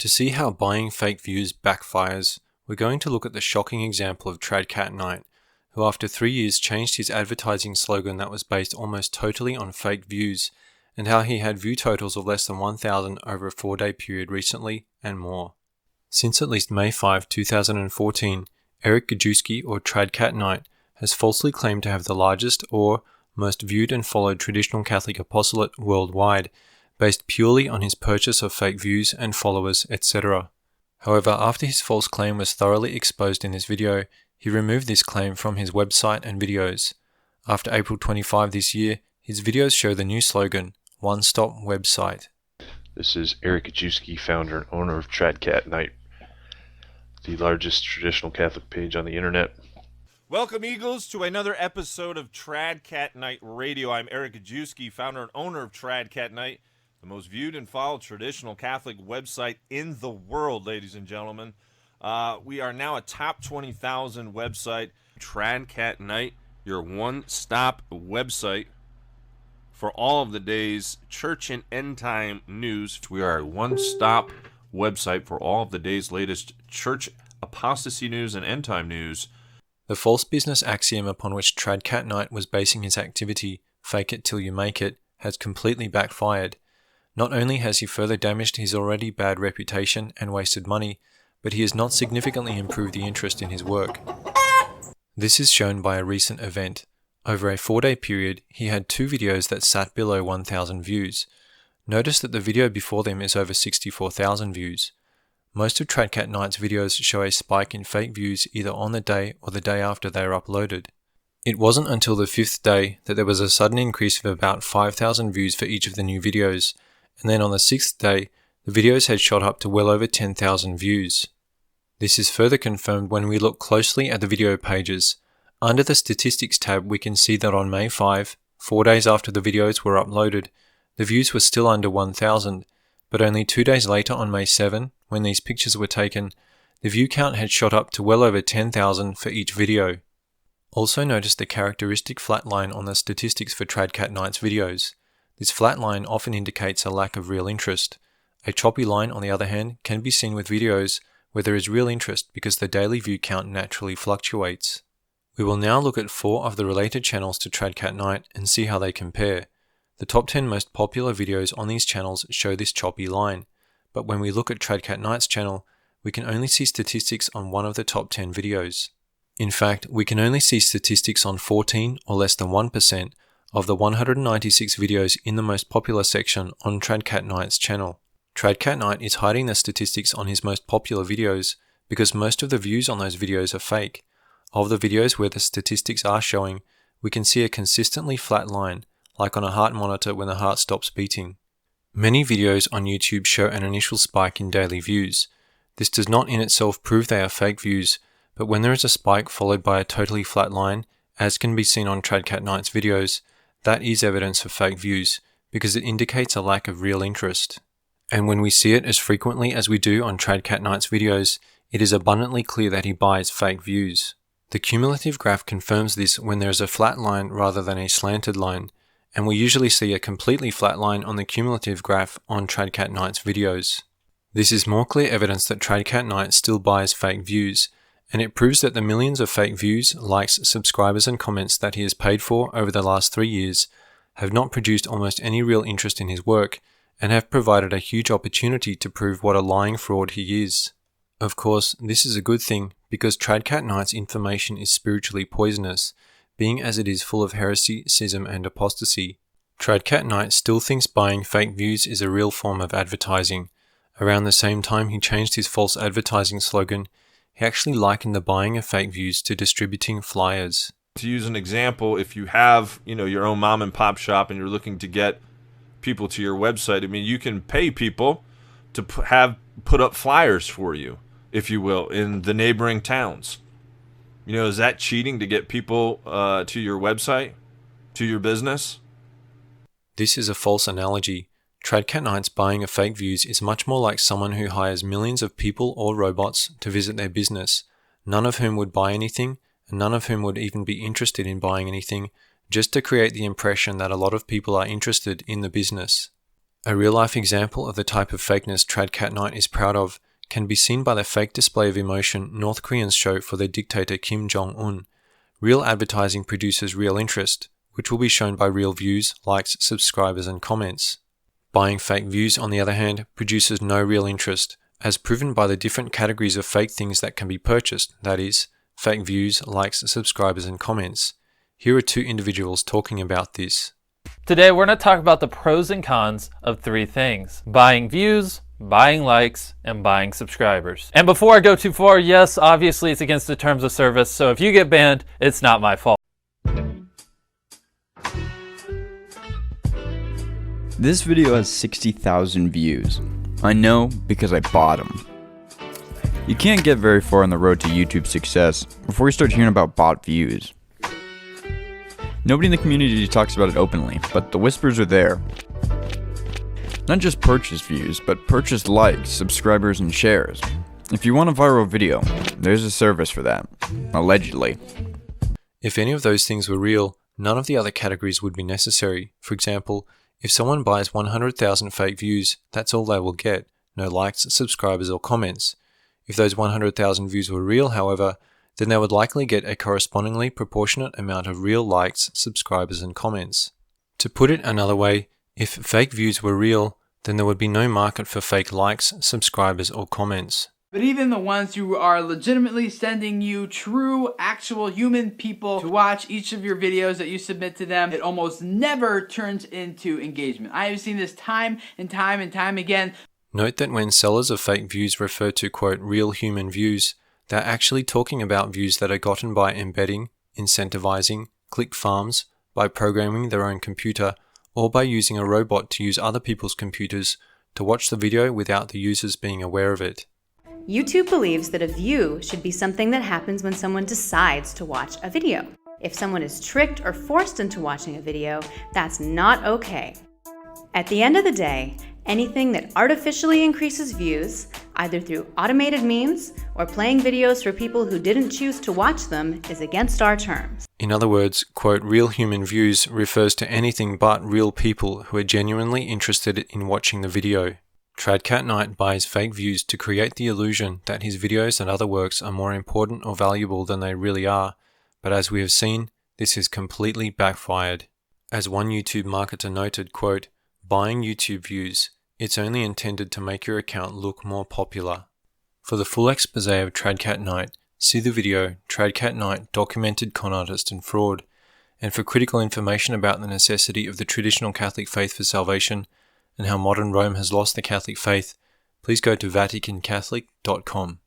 To see how buying fake views backfires, we're going to look at the shocking example of TradCatKnight, who after 3 years changed his advertising slogan that was based almost totally on fake views, and how he had view totals of less than 1,000 over a 4-day period recently, and more. Since at least May 5, 2014, Eric Gajewski or TradCatKnight has falsely claimed to have the largest or most viewed and followed traditional Catholic apostolate worldwide, based purely on his purchase of fake views and followers, etc. However, after his false claim was thoroughly exposed in this video, he removed this claim from his website and videos. After April 25 this year, his videos show the new slogan, One Stop Website. This is Eric Gajewski, founder and owner of TradCatKnight, the largest traditional Catholic page on the internet. Welcome, Eagles, to another episode of TradCatKnight Radio. I'm Eric Gajewski, founder and owner of TradCatKnight, the most viewed and followed traditional Catholic website in the world, ladies and gentlemen. We are now a top 20,000 website. TradCatKnight, your one-stop website for all of the day's church and end-time news. We are a one-stop website for all of the day's latest church apostasy news and end-time news. The false business axiom upon which TradCatKnight was basing his activity, fake it till you make it, has completely backfired. Not only has he further damaged his already bad reputation and wasted money, but he has not significantly improved the interest in his work. This is shown by a recent event. Over a 4-day period, he had 2 videos that sat below 1,000 views. Notice that the video before them is over 64,000 views. Most of TradCatKnight's videos show a spike in fake views either on the day or the day after they are uploaded. It wasn't until the 5th day that there was a sudden increase of about 5,000 views for each of the new videos, and then on the 6th day, the videos had shot up to well over 10,000 views. This is further confirmed when we look closely at the video pages. Under the Statistics tab, we can see that on May 5, 4 days after the videos were uploaded, the views were still under 1,000, but only 2 days later on May 7, when these pictures were taken, the view count had shot up to well over 10,000 for each video. Also notice the characteristic flat line on the statistics for TradCatKnight's videos. This flat line often indicates a lack of real interest. A choppy line, on the other hand, can be seen with videos where there is real interest because the daily view count naturally fluctuates. We will now look at 4 of the related channels to TradCatKnight and see how they compare. The top 10 most popular videos on these channels show this choppy line, but when we look at TradCatKnight's channel, we can only see statistics on one of the top 10 videos. In fact, we can only see statistics on 14 or less than 1% of the 196 videos in the most popular section on TradCatKnight's channel. TradCatKnight is hiding the statistics on his most popular videos because most of the views on those videos are fake. Of the videos where the statistics are showing, we can see a consistently flat line, like on a heart monitor when the heart stops beating. Many videos on YouTube show an initial spike in daily views. This does not in itself prove they are fake views, but when there is a spike followed by a totally flat line, as can be seen on TradCatKnight's videos, that is evidence of fake views, because it indicates a lack of real interest. And when we see it as frequently as we do on TradCatKnight's videos, it is abundantly clear that he buys fake views. The cumulative graph confirms this when there is a flat line rather than a slanted line, and we usually see a completely flat line on the cumulative graph on TradCatKnight's videos. This is more clear evidence that TradCatKnight still buys fake views, and it proves that the millions of fake views, likes, subscribers and comments that he has paid for over the last 3 years have not produced almost any real interest in his work, and have provided a huge opportunity to prove what a lying fraud he is. Of course, this is a good thing, because TradCatKnight's information is spiritually poisonous, being as it is full of heresy, schism and apostasy. TradCatKnight still thinks buying fake views is a real form of advertising. Around the same time he changed his false advertising slogan, he actually likened the buying of fake views to distributing flyers. To use an example, if you have, your own mom and pop shop and you're looking to get people to your website, you can pay people to put up flyers for you, if you will, in the neighboring towns. Is that cheating to get people to your website, to your business? This is a false analogy. TradCatKnight's buying of fake views is much more like someone who hires millions of people or robots to visit their business, none of whom would buy anything, and none of whom would even be interested in buying anything, just to create the impression that a lot of people are interested in the business. A real-life example of the type of fakeness TradCatKnight is proud of can be seen by the fake display of emotion North Koreans show for their dictator Kim Jong-un. Real advertising produces real interest, which will be shown by real views, likes, subscribers, and comments. Buying fake views, on the other hand, produces no real interest, as proven by the different categories of fake things that can be purchased, that is, fake views, likes, subscribers, and comments. Here are two individuals talking about this. Today we're going to talk about the pros and cons of three things: buying views, buying likes, and buying subscribers. And before I go too far, yes, obviously it's against the terms of service, so if you get banned, it's not my fault. This video has 60,000 views. I know because I bought them. You can't get very far on the road to YouTube success before you start hearing about bought views. Nobody in the community talks about it openly, but the whispers are there. Not just purchased views, but purchased likes, subscribers, and shares. If you want a viral video, there's a service for that. Allegedly. If any of those things were real, none of the other categories would be necessary. For example, if someone buys 100,000 fake views, that's all they will get. No likes, subscribers, or comments. If those 100,000 views were real, however, then they would likely get a correspondingly proportionate amount of real likes, subscribers, and comments. To put it another way, if fake views were real, then there would be no market for fake likes, subscribers, or comments. But even the ones who are legitimately sending you true, actual human people to watch each of your videos that you submit to them, it almost never turns into engagement. I have seen this time and time again. Note that when sellers of fake views refer to, quote, real human views, they're actually talking about views that are gotten by embedding, incentivizing, click farms, by programming their own computer, or by using a robot to use other people's computers to watch the video without the users being aware of it. YouTube believes that a view should be something that happens when someone decides to watch a video. If someone is tricked or forced into watching a video, that's not okay. At the end of the day, anything that artificially increases views, either through automated means or playing videos for people who didn't choose to watch them, is against our terms. In other words, quote, real human views refers to anything but real people who are genuinely interested in watching the video. TradCatKnight buys fake views to create the illusion that his videos and other works are more important or valuable than they really are, but as we have seen, this has completely backfired. As one YouTube marketer noted, quote, buying YouTube views, it's only intended to make your account look more popular. For the full expose of TradCatKnight, see the video TradCatKnight Documented Con Artist and Fraud, and for critical information about the necessity of the traditional Catholic faith for salvation and how modern Rome has lost the Catholic faith, please go to VaticanCatholic.com.